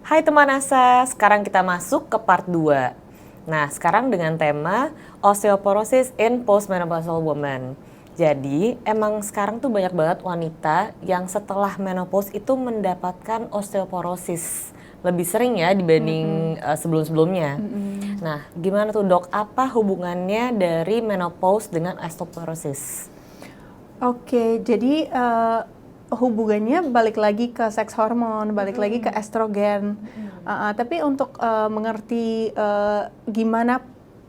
Hai teman Asa, sekarang kita masuk ke part 2. Nah, sekarang dengan tema osteoporosis in postmenopausal woman. Jadi, emang sekarang tuh banyak banget wanita yang setelah menopause itu mendapatkan osteoporosis. Lebih sering ya dibanding sebelum-sebelumnya. Nah, gimana tuh dok, apa hubungannya dari menopause dengan osteoporosis? Oke, jadi hubungannya balik lagi ke seks hormon, balik lagi ke estrogen. Tapi untuk mengerti gimana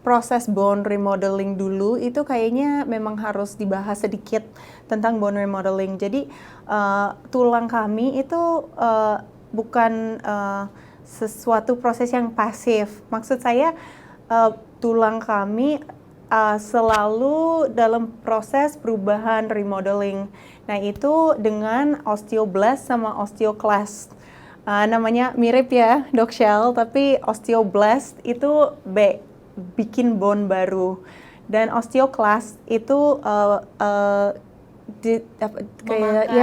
proses bone remodeling dulu, itu kayaknya memang harus dibahas sedikit tentang bone remodeling. Jadi tulang kami itu bukan sesuatu proses yang pasif. Maksud saya tulang kami selalu dalam proses perubahan remodeling. Nah itu dengan osteoblast sama osteoclast. Namanya mirip ya Dok Shell, tapi osteoblast itu bikin bone baru. Dan osteoclast itu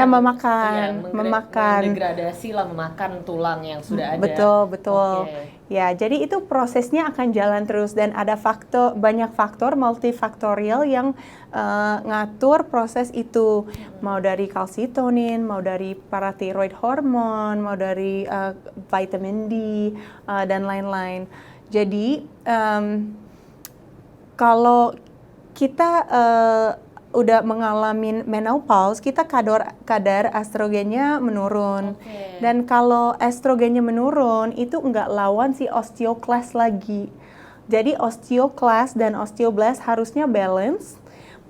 memakan. Mendegradasi lah, memakan tulang yang sudah ada. Betul. Okay. Ya, jadi itu prosesnya akan jalan terus dan ada banyak faktor multifaktorial yang ngatur proses itu. Mau dari kalsitonin, mau dari parathyroid hormon, mau dari vitamin D dan lain-lain. Jadi kalau kita udah mengalami menopause, kita kadar estrogennya menurun. Okay. Dan kalau estrogennya menurun, itu nggak lawan si osteoclast lagi. Jadi osteoclast dan osteoblast harusnya balance,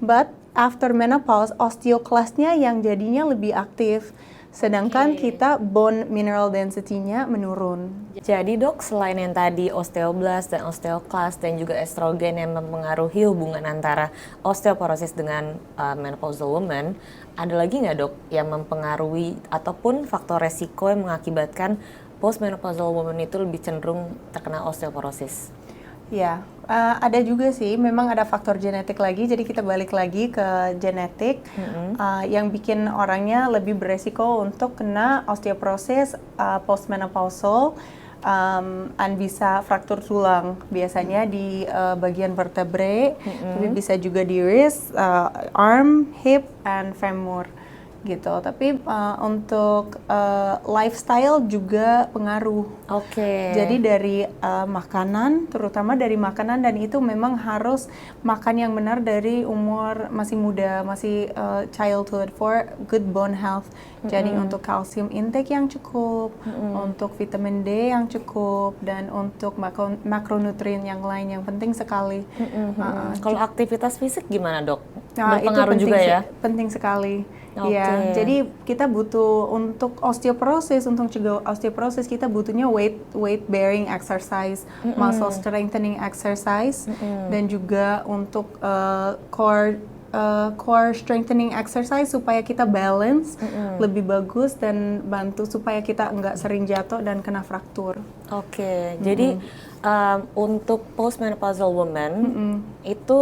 but after menopause, osteoclastnya yang jadinya lebih aktif. Sedangkan kita bone mineral density-nya menurun. Jadi dok, selain yang tadi osteoblast dan osteoclast dan juga estrogen yang mempengaruhi hubungan antara osteoporosis dengan menopausal woman, ada lagi nggak dok yang mempengaruhi ataupun faktor resiko yang mengakibatkan postmenopausal woman itu lebih cenderung terkena osteoporosis? Ya, ada juga sih, memang ada faktor genetik lagi, jadi kita balik lagi ke genetik yang bikin orangnya lebih beresiko untuk kena osteoporosis postmenopausal dan bisa fraktur tulang, biasanya di bagian vertebrae, tapi bisa juga di wrist, arm, hip, and femur gitu. Tapi untuk lifestyle juga pengaruh. Oke. Jadi dari makanan, terutama dari makanan, dan itu memang harus makan yang benar dari umur masih muda, masih childhood for good bone health. Jadi untuk kalsium intake yang cukup, untuk vitamin D yang cukup, dan untuk makronutrien yang lain yang penting sekali. Kalau aktivitas fisik gimana dok? Berpengaruh itu juga ya? Penting sekali. Okay. Jadi kita butuh untuk osteoporosis, untuk cegah osteoporosis kita butuhnya weight bearing exercise, muscle strengthening exercise, dan juga untuk core strengthening exercise supaya kita balance lebih bagus dan bantu supaya kita nggak sering jatuh dan kena fraktur. Oke, jadi untuk postmenopausal woman itu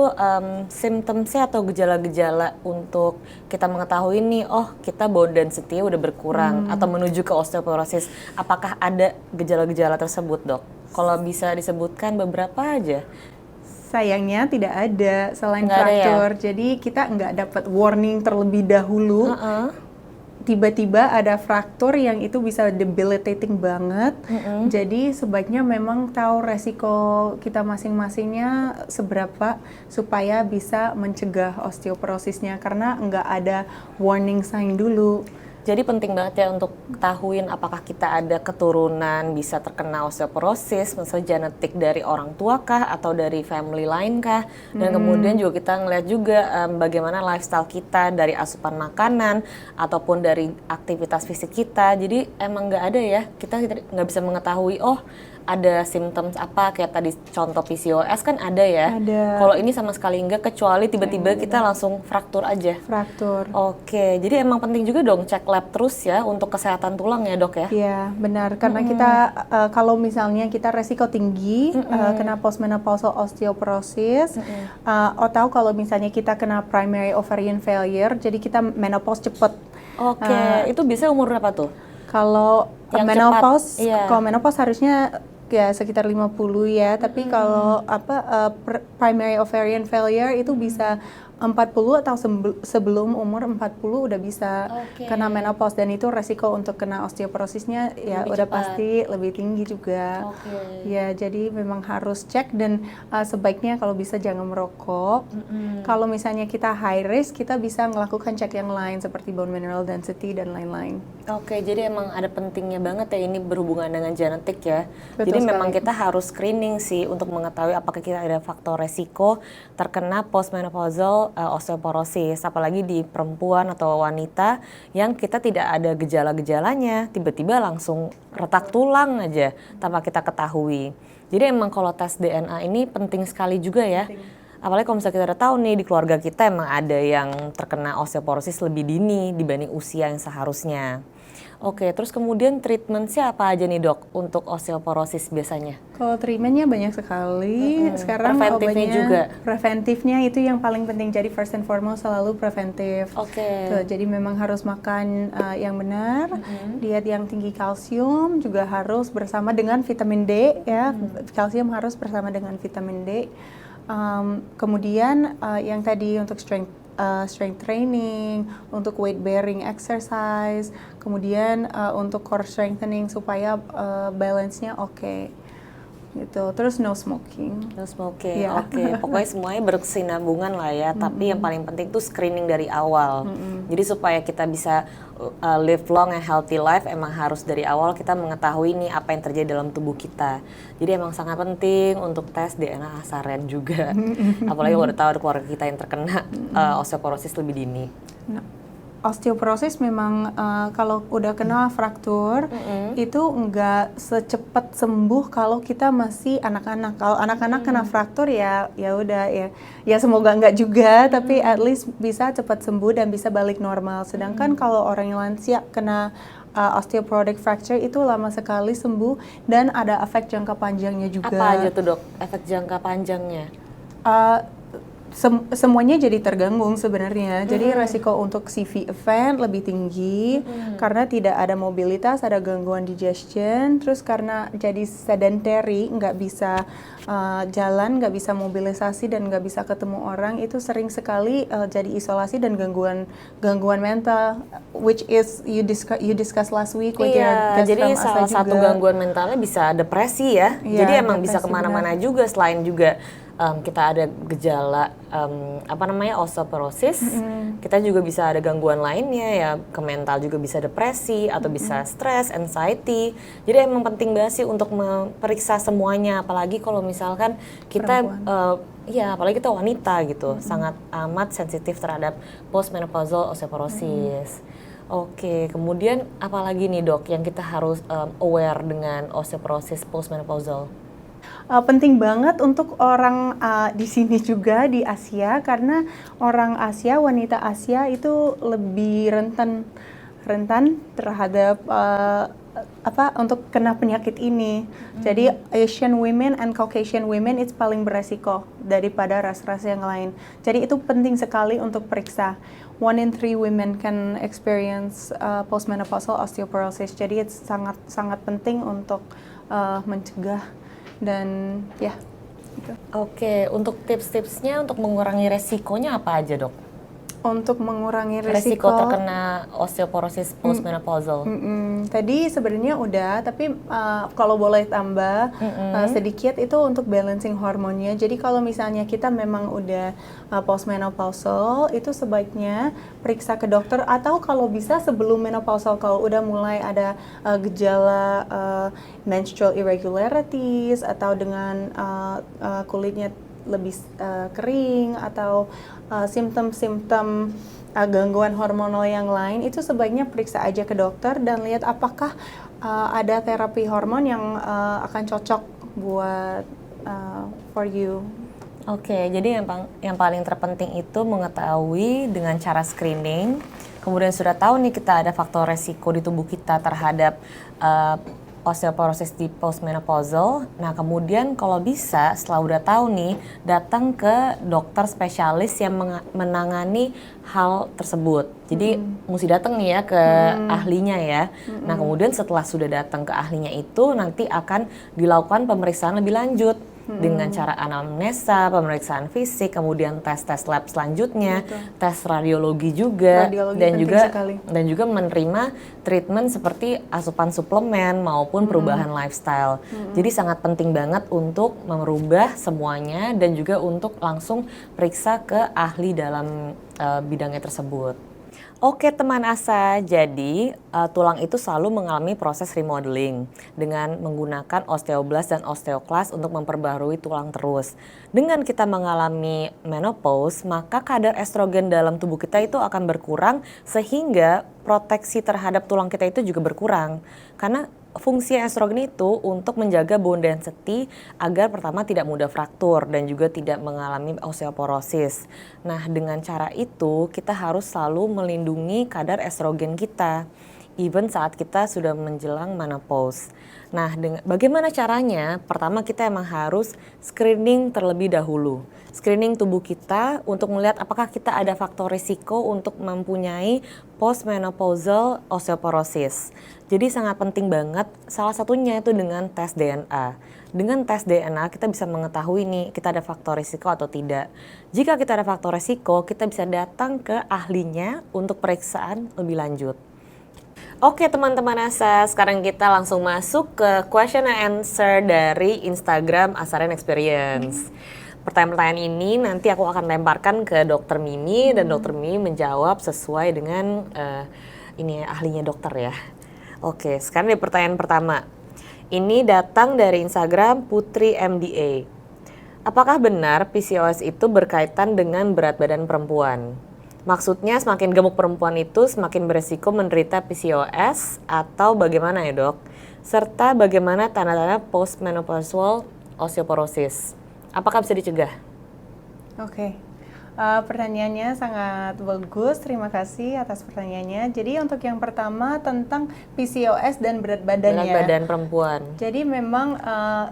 symptomsnya atau gejala-gejala untuk kita mengetahui nih, oh kita bone density udah berkurang atau menuju ke osteoporosis. Apakah ada gejala-gejala tersebut dok? Kalau bisa disebutkan beberapa aja. Sayangnya tidak ada selain fraktur, ya? Jadi kita nggak dapat warning terlebih dahulu. Tiba-tiba ada fraktur yang itu bisa debilitating banget. Jadi sebaiknya memang tahu resiko kita masing-masingnya seberapa supaya bisa mencegah osteoporosisnya, karena nggak ada warning sign dulu. Jadi penting banget ya untuk ketahuin apakah kita ada keturunan bisa terkena osteoporosis, misalnya genetik dari orang tua kah atau dari family lain kah, dan kemudian juga kita ngeliat juga bagaimana lifestyle kita dari asupan makanan ataupun dari aktivitas fisik kita. Jadi emang nggak ada ya, kita nggak bisa mengetahui oh ada symptoms apa, kayak tadi contoh PCOS kan ada ya. Ada. Kalau ini sama sekali enggak, kecuali tiba-tiba kita langsung fraktur aja. Fraktur. Oke, jadi emang penting juga dong cek lab terus ya untuk kesehatan tulang ya dok ya? Iya benar, karena kita kalau misalnya kita resiko tinggi kena postmenopausal osteoporosis, atau kalau misalnya kita kena primary ovarian failure, jadi kita menopause cepet. Oke, itu bisa umur berapa tuh? Kalau Yang menopause, cepat, iya. kalau menopause harusnya ya sekitar 50 ya, tapi kalau primary ovarian failure itu bisa 40 atau sebelum umur 40 udah bisa Oke. kena menopause, dan itu resiko untuk kena osteoporosisnya ya Lebih udah cepat. pasti lebih tinggi juga. Oke. Ya, jadi memang harus cek, dan sebaiknya kalau bisa jangan merokok. Kalau misalnya kita high risk, kita bisa melakukan cek yang lain seperti bone mineral density dan lain-lain. Oke, jadi emang ada pentingnya banget ya ini berhubungan dengan genetik ya. Betul Jadi sekali. memang kita harus screening sih untuk mengetahui apakah kita ada faktor resiko terkena postmenopausal osteoporosis, apalagi di perempuan atau wanita yang kita tidak ada gejala-gejalanya, tiba-tiba langsung retak tulang aja tanpa kita ketahui. Jadi emang kalau tes DNA ini penting sekali juga ya. Apalagi kalau misalnya kita udah tahu nih di keluarga kita emang ada yang terkena osteoporosis lebih dini dibanding usia yang seharusnya. Oke, terus kemudian treatment-nya apa aja nih dok untuk osteoporosis biasanya? Kalau treatmentnya banyak sekali. Sekarang Preventifnya obatnya juga? preventifnya itu yang paling penting. Jadi first and foremost selalu preventif. Oke. Tuh, jadi memang harus makan yang benar, diet yang tinggi kalsium, juga harus bersama dengan vitamin D ya. Kalsium harus bersama dengan vitamin D. Kemudian yang tadi untuk strength training, untuk weight bearing exercise, kemudian untuk core strengthening supaya balance-nya oke. Gitu. Terus no smoking. No smoking, Iya. oke. Pokoknya semuanya berkesinambungan lah ya. Tapi yang paling penting tuh screening dari awal. Jadi supaya kita bisa live long and healthy life, emang harus dari awal kita mengetahui nih apa yang terjadi dalam tubuh kita. Jadi emang sangat penting untuk tes DNA asaren juga. Apalagi kalau udah tahu ada keluarga kita yang terkena osteoporosis lebih dini. Nah, osteoporosis memang kalau udah kena fraktur itu nggak secepat sembuh kalau kita masih anak-anak. Kalau anak-anak kena fraktur ya udah ya semoga nggak juga, tapi at least bisa cepat sembuh dan bisa balik normal. Sedangkan kalau orang yang lansia kena osteoporotic fracture itu lama sekali sembuh dan ada efek jangka panjangnya juga. Apa aja tuh dok efek jangka panjangnya? Semuanya jadi terganggu sebenarnya. Jadi resiko untuk CV event lebih tinggi karena tidak ada mobilitas, ada gangguan digestion. Terus karena jadi sedentary, nggak bisa jalan, nggak bisa mobilisasi dan nggak bisa ketemu orang, itu sering sekali jadi isolasi dan gangguan mental, which is you discuss last week with your guest jadi from salah Asa satu juga. gangguan mentalnya bisa depresi ya. Iya, Jadi emang bisa depresi, kemana-mana juga selain juga kita ada gejala osteoporosis, kita juga bisa ada gangguan lainnya ya, ke mental juga bisa depresi atau bisa stres, anxiety. Jadi emang penting banget sih untuk memeriksa semuanya, apalagi kalau misalkan kita apalagi kita wanita gitu, sangat amat sensitif terhadap postmenopausal osteoporosis. Oke, kemudian apalagi nih dok yang kita harus aware dengan osteoporosis postmenopausal? Penting banget untuk orang di sini juga di Asia, karena orang Asia, wanita Asia itu lebih rentan terhadap untuk kena penyakit ini. Jadi Asian women and Caucasian women itu paling beresiko daripada ras-ras yang lain. Jadi itu penting sekali untuk periksa. 1 in 3 women can experience postmenopausal osteoporosis. Jadi itu sangat penting untuk mencegah. Dan ya, gitu. Oke, untuk tips-tipsnya untuk mengurangi resikonya apa aja dok? Untuk mengurangi Resiko terkena osteoporosis postmenopausal. Tadi sebenarnya udah, tapi kalau boleh tambah sedikit itu untuk balancing hormonnya. Jadi kalau misalnya kita memang udah postmenopausal, itu sebaiknya periksa ke dokter, atau kalau bisa sebelum menopausal, kalau udah mulai ada gejala menstrual irregularities atau dengan kulitnya lebih kering atau simptom-simptom gangguan hormonal yang lain, itu sebaiknya periksa aja ke dokter dan lihat apakah ada terapi hormon yang akan cocok buat for you. Oke, jadi yang paling terpenting itu mengetahui dengan cara screening, kemudian sudah tahu nih kita ada faktor resiko di tubuh kita terhadap osteoporosis di postmenopausal. Nah, kemudian kalau bisa setelah udah tahu nih, datang ke dokter spesialis yang menangani hal tersebut. Jadi mesti datang nih ya ke ahlinya ya. Nah, kemudian setelah sudah datang ke ahlinya itu nanti akan dilakukan pemeriksaan lebih lanjut dengan cara anamnesa, pemeriksaan fisik, kemudian tes-tes lab selanjutnya, tes radiologi juga, dan juga menerima treatment seperti asupan suplemen maupun perubahan lifestyle. Jadi sangat penting banget untuk merubah semuanya dan juga untuk langsung periksa ke ahli dalam bidangnya tersebut. Oke teman Asa, jadi tulang itu selalu mengalami proses remodeling dengan menggunakan osteoblast dan osteoklas untuk memperbarui tulang terus. Dengan kita mengalami menopause, maka kadar estrogen dalam tubuh kita itu akan berkurang sehingga proteksi terhadap tulang kita itu juga berkurang. Karena fungsi estrogen itu untuk menjaga bone density agar pertama tidak mudah fraktur dan juga tidak mengalami osteoporosis. Nah, dengan cara itu kita harus selalu melindungi kadar estrogen kita even saat kita sudah menjelang menopause. Nah, bagaimana caranya? Pertama kita emang harus screening terlebih dahulu. Screening tubuh kita untuk melihat apakah kita ada faktor risiko untuk mempunyai postmenopausal osteoporosis. Jadi sangat penting banget, salah satunya itu dengan tes DNA. Dengan tes DNA kita bisa mengetahui nih kita ada faktor risiko atau tidak. Jika kita ada faktor risiko, kita bisa datang ke ahlinya untuk periksaan lebih lanjut. Oke teman-teman Asa, sekarang kita langsung masuk ke question and answer dari Instagram Asaren Experience. Pertanyaan-pertanyaan ini nanti aku akan lemparkan ke Dokter Mimi dan Dokter Mimi menjawab sesuai dengan ini ahlinya dokter ya. Oke, sekarang di pertanyaan pertama. Ini datang dari Instagram Putri MDA. Apakah benar PCOS itu berkaitan dengan berat badan perempuan? Maksudnya semakin gemuk perempuan itu semakin beresiko menderita PCOS atau bagaimana ya dok? Serta bagaimana tanda-tanda postmenopausal osteoporosis? Apakah bisa dicegah? Oke. Pertanyaannya sangat bagus, terima kasih atas pertanyaannya. Jadi untuk yang pertama tentang PCOS dan berat badan ya. Berat badan perempuan. Jadi memang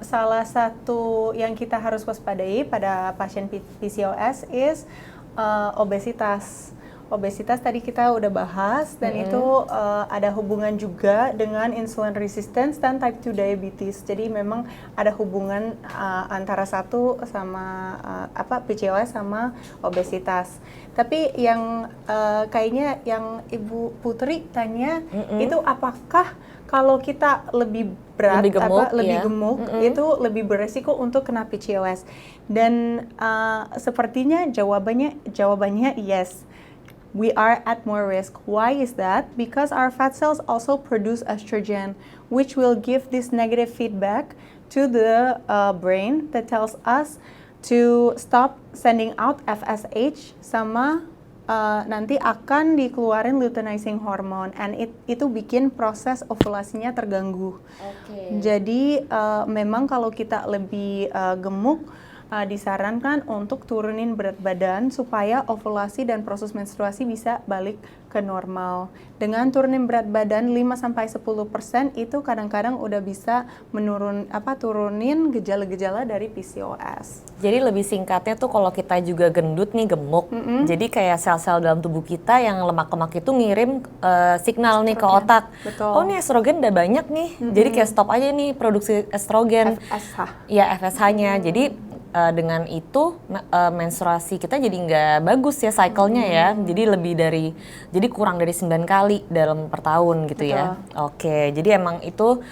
salah satu yang kita harus waspadai pada pasien PCOS is obesitas. Obesitas tadi kita udah bahas dan itu ada hubungan juga dengan insulin resistance dan type 2 diabetes. Jadi memang ada hubungan antara satu sama PCOS sama obesitas. Tapi yang kayaknya yang Ibu Putri tanya itu apakah kalau kita lebih berat, lebih gemuk, itu lebih beresiko untuk kena PCOS. Dan sepertinya jawabannya yes. We are at more risk. Why is that? Because our fat cells also produce estrogen, which will give this negative feedback to the brain that tells us to stop sending out FSH sama nanti akan dikeluarin luteinizing hormone, and itu bikin proses ovulasinya terganggu. Jadi memang kalau kita lebih gemuk, disarankan untuk turunin berat badan supaya ovulasi dan proses menstruasi bisa balik ke normal. Dengan turunin berat badan 5-10% itu kadang-kadang udah bisa turunin gejala-gejala dari PCOS. Jadi lebih singkatnya tuh kalau kita juga gendut nih, gemuk, jadi kayak sel-sel dalam tubuh kita yang lemak-lemak itu ngirim signal nih ke otak. Betul. Oh nih estrogen udah banyak nih, jadi kayak stop aja nih produksi estrogen. FSH. Ya FSH-nya, jadi dengan itu menstruasi kita jadi nggak bagus ya cycle-nya ya, jadi kurang dari 9 kali dalam per tahun gitu. Betul. Ya. Oke, jadi emang itu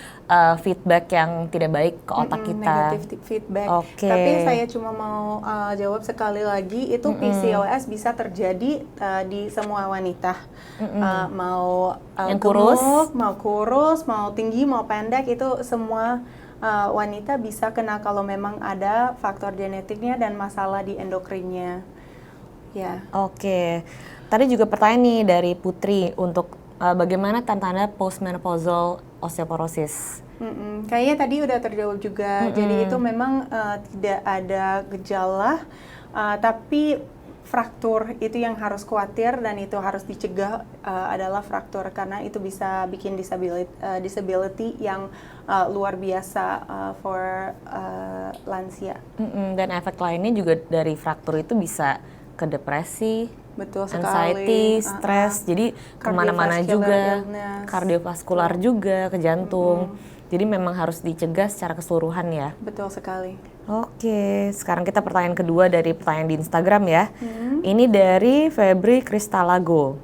feedback yang tidak baik ke otak kita. Negative feedback. Oke. Tapi saya cuma mau jawab sekali lagi, itu PCOS bisa terjadi di semua wanita. Mau yang kurus, gemuk, mau kurus, mau tinggi, mau pendek, itu semua wanita bisa kena kalau memang ada faktor genetiknya dan masalah di endokrinnya. Ya. Oke. Tadi juga pertanyaan nih dari Putri untuk bagaimana tanda-tanda postmenopausal osteoporosis. Kayaknya tadi udah terjawab juga. Jadi itu memang tidak ada gejala, tapi fraktur itu yang harus khawatir dan itu harus dicegah adalah fraktur karena itu bisa bikin disability yang luar biasa for lansia. Dan efek lainnya juga dari fraktur itu bisa ke depresi, Betul anxiety, sekali. stres, jadi kemana-mana juga, kardiovaskular juga, ke jantung. Jadi memang harus dicegah secara keseluruhan ya. Betul sekali. Oke, sekarang kita pertanyaan kedua dari pertanyaan di Instagram ya. Ini dari Febri Kristalago.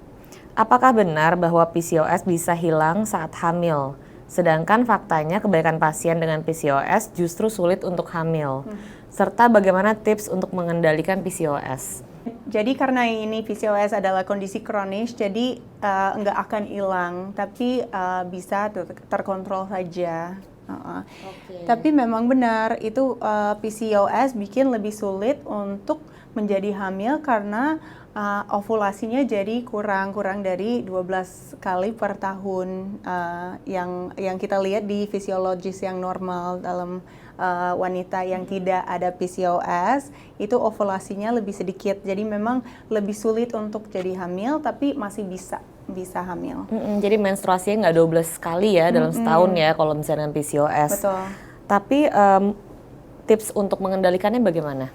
Apakah benar bahwa PCOS bisa hilang saat hamil? Sedangkan faktanya kebanyakan pasien dengan PCOS justru sulit untuk hamil. Serta bagaimana tips untuk mengendalikan PCOS? Jadi karena ini PCOS adalah kondisi kronis, jadi nggak akan hilang, tapi bisa terkontrol saja. Tapi memang benar itu PCOS bikin lebih sulit untuk menjadi hamil karena ovulasinya jadi kurang dari 12 kali per tahun yang kita lihat di fisiologis yang normal dalam wanita yang tidak ada PCOS itu ovulasinya lebih sedikit, jadi memang lebih sulit untuk jadi hamil tapi masih bisa hamil. Jadi menstruasinya nggak 12 kali ya dalam setahun ya kalau misalnya dengan PCOS. Betul. Tapi tips untuk mengendalikannya bagaimana?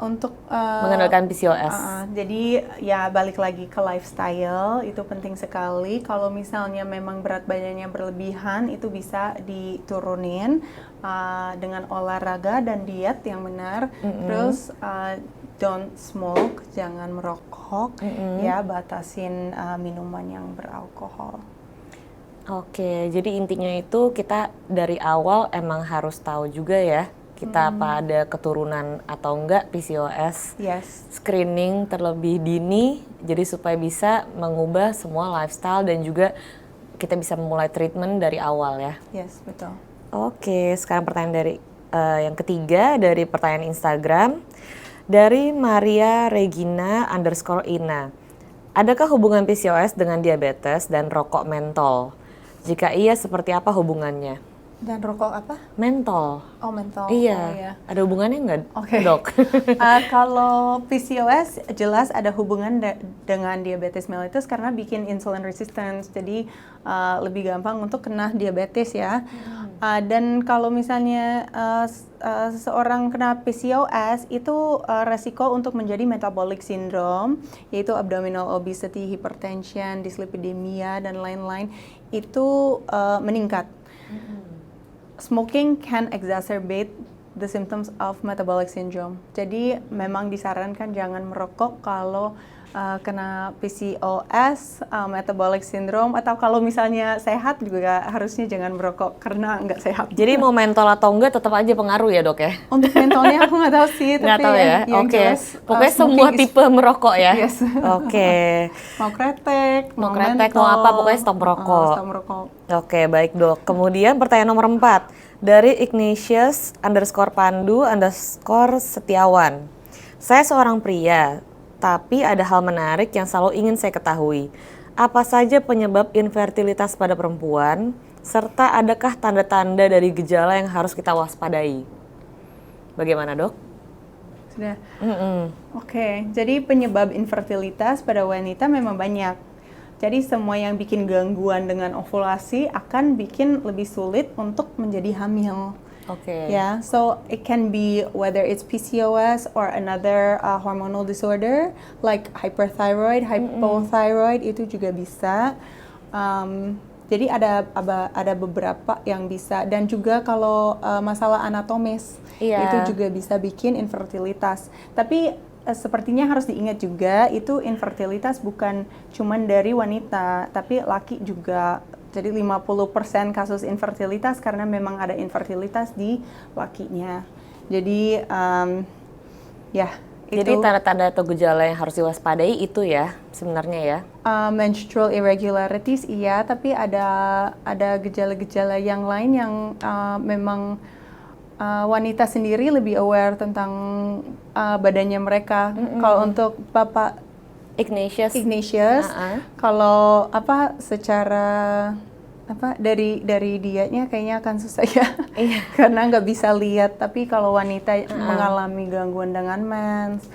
Untuk Mengendalikan PCOS. Jadi ya balik lagi ke lifestyle itu penting sekali. Kalau misalnya memang berat badannya berlebihan itu bisa diturunin dengan olahraga dan diet yang benar. Terus don't smoke, jangan merokok, ya batasin minuman yang beralkohol. Oke, jadi intinya itu kita dari awal emang harus tahu juga ya kita apa ada keturunan atau enggak PCOS. Yes. Screening terlebih dini, jadi supaya bisa mengubah semua lifestyle dan juga kita bisa memulai treatment dari awal ya. Yes, betul. Oke, sekarang pertanyaan dari yang ketiga dari pertanyaan Instagram dari Maria Regina _Ina. Adakah hubungan PCOS dengan diabetes dan rokok mentol? Jika iya, seperti apa hubungannya? Dan rokok apa? Mentol. Oh, mentol. Iya. Oh, iya. Ada hubungannya nggak, Oke. Dok? Kalau PCOS jelas ada hubungan dengan diabetes mellitus karena bikin insulin resistance, jadi lebih gampang untuk kena diabetes ya. Dan kalau misalnya seseorang kena PCOS itu resiko untuk menjadi metabolic syndrome, yaitu abdominal obesity, hypertension, dyslipidemia dan lain-lain itu meningkat. Smoking can exacerbate the symptoms of metabolic syndrome. Jadi memang disarankan jangan merokok kalau kena PCOS, metabolic syndrome, atau kalau misalnya sehat juga harusnya jangan merokok karena nggak sehat. Jadi mau mentol atau enggak tetap aja pengaruh ya, Dok ya? Untuk mentolnya aku nggak tahu sih, Nggak tapi tahu ya. yang Oke. jelas, Pokoknya semua smoking tipe merokok ya. Yes. Oke. Mau kretek, Mau mentol, apa pokoknya stop merokok. Stop merokok. Oke, baik Dok. Kemudian pertanyaan nomor 4 dari Ignatius _Pandu _Setiawan. Saya seorang pria, tapi ada hal menarik yang selalu ingin saya ketahui. Apa saja penyebab infertilitas pada perempuan, serta adakah tanda-tanda dari gejala yang harus kita waspadai? Bagaimana, Dok? Sudah. Oke, jadi penyebab infertilitas pada wanita memang banyak. Jadi semua yang bikin gangguan dengan ovulasi akan bikin lebih sulit untuk menjadi hamil. Oke. Yeah, so it can be whether it's PCOS or another hormonal disorder like hyperthyroid, hypothyroid itu juga bisa. Jadi ada beberapa yang bisa, dan juga kalau masalah anatomis itu juga bisa bikin infertilitas. Tapi sepertinya harus diingat juga itu infertilitas bukan cuman dari wanita, tapi laki juga. Jadi 50% kasus infertilitas karena memang ada infertilitas di lakinya. Jadi ya itu. Jadi tanda-tanda atau gejala yang harus diwaspadai itu ya sebenarnya ya. Menstrual irregularities iya, tapi ada gejala-gejala yang lain yang memang wanita sendiri lebih aware tentang badannya mereka. Kalau untuk Bapak Ignatius, kalau secara dari dietnya kayaknya akan susah ya. Karena nggak bisa lihat. Tapi kalau wanita mengalami gangguan dengan mens,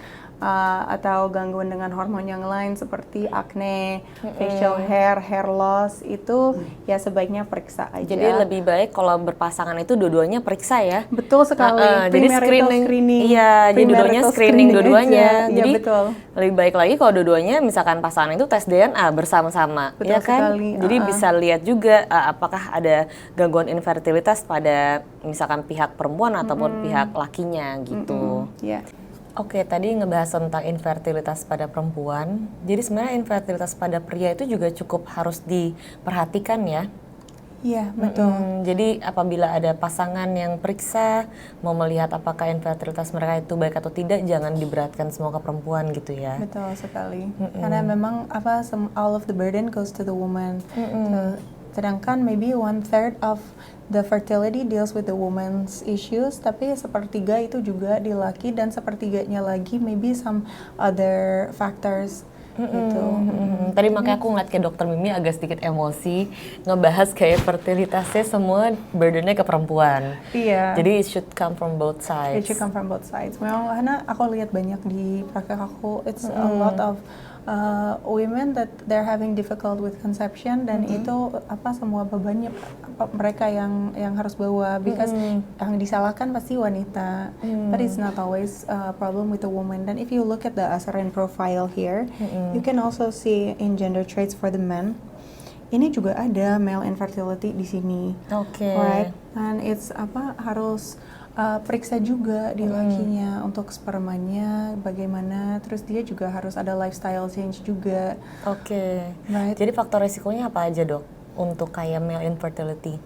atau gangguan dengan hormon yang lain seperti acne, facial hair loss, itu ya sebaiknya periksa aja. Jadi lebih baik kalau berpasangan itu dua-duanya periksa ya. Betul sekali. Jadi screening. Iya, jadi dua-duanya screening dua-duanya. Iya, Jadi betul. lebih baik lagi kalau dua-duanya misalkan pasangan itu tes DNA bersama-sama, Betul ya kan? sekali. Jadi bisa lihat juga apakah ada gangguan infertilitas pada misalkan pihak perempuan ataupun pihak lakinya gitu. Iya. Oke, tadi ngebahas tentang infertilitas pada perempuan. Jadi sebenarnya infertilitas pada pria itu juga cukup harus diperhatikan ya. Iya, betul. Jadi apabila ada pasangan yang periksa mau melihat apakah infertilitas mereka itu baik atau tidak, jangan diberatkan semua ke perempuan gitu ya. Betul sekali. Karena memang all of the burden goes to the woman. Sedangkan maybe 1/3 of the fertility deals with the woman's issues, tapi sepertiga itu juga di laki, dan sepertiganya lagi maybe some other factors gitu. Tadi makanya aku ngeliat kayak dokter Mimi agak sedikit emosi ngebahas kayak fertilitasnya semua burdennya ke perempuan. Iya. Jadi it should come from both sides. It should come from both sides. Memang karena aku lihat banyak di praktek aku, it's a lot of women that they're having difficult with conception, dan itu semua bebannya mereka yang harus bawa, because yang disalahkan pasti wanita, but it's not always a problem with the woman. Dan if you look at the Asaren profile here, you can also see in gender traits for the men. Ini juga ada male infertility di sini, right? And it's harus periksa juga di lakinya untuk spermanya bagaimana, terus dia juga harus ada lifestyle change juga. Right. Jadi faktor resikonya apa aja dok untuk kayak male infertility?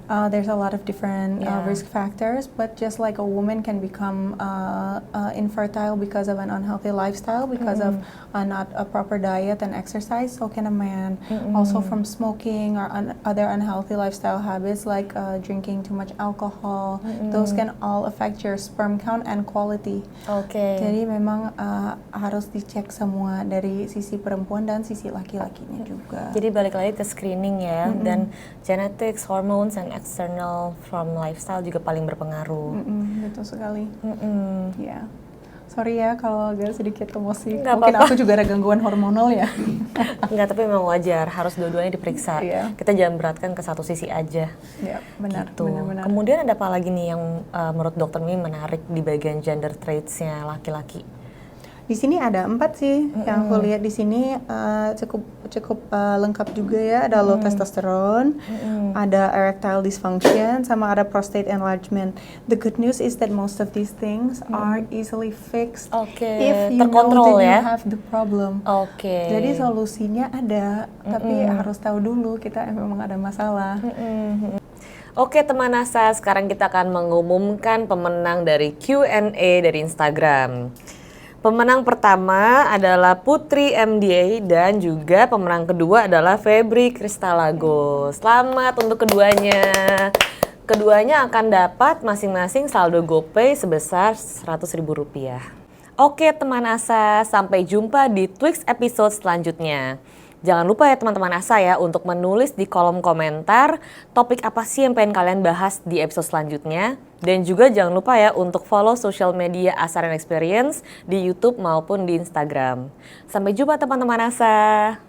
There's a lot of different risk factors, but just like a woman can become infertile because of an unhealthy lifestyle, because of not a proper diet and exercise, so can a man. Also from smoking or other unhealthy lifestyle habits like drinking too much alcohol, those can all affect your sperm count and quality. Jadi memang harus dicek semua dari sisi perempuan dan sisi laki-lakinya juga. Jadi balik lagi ke screening ya, dan genetics, hormones, and external from lifestyle juga paling berpengaruh. Betul sekali. Ya. Sorry ya kalau agak sedikit emosi. Nggak Mungkin apa-apa. aku juga ada gangguan hormonal ya. Enggak, tapi memang wajar, harus dua-duanya diperiksa. Kita jangan beratkan ke satu sisi aja. Iya, benar, Gitu. benar. Kemudian ada apa lagi nih yang menurut dokter Mimi menarik di bagian gender traits-nya laki-laki? Di sini ada 4 sih yang aku lihat di sini, cukup lengkap juga ya. Ada low testosterone, ada erectile dysfunction, sama ada prostate enlargement. The good news is that most of these things are easily fixed if you know that you have the problem. Jadi solusinya ada, tapi harus tahu dulu kita memang ada masalah. Oke teman NASA, sekarang kita akan mengumumkan pemenang dari Q&A dari Instagram. Pemenang pertama adalah Putri MDA dan juga pemenang kedua adalah Febri Kristalago. Selamat untuk keduanya. Keduanya akan dapat masing-masing saldo GoPay sebesar Rp100.000. Oke teman Asa, sampai jumpa di Twix episode selanjutnya. Jangan lupa ya teman-teman Asa ya untuk menulis di kolom komentar topik apa sih yang pengen kalian bahas di episode selanjutnya. Dan juga jangan lupa ya untuk follow social media Asaren Experience di YouTube maupun di Instagram. Sampai jumpa teman-teman Asa.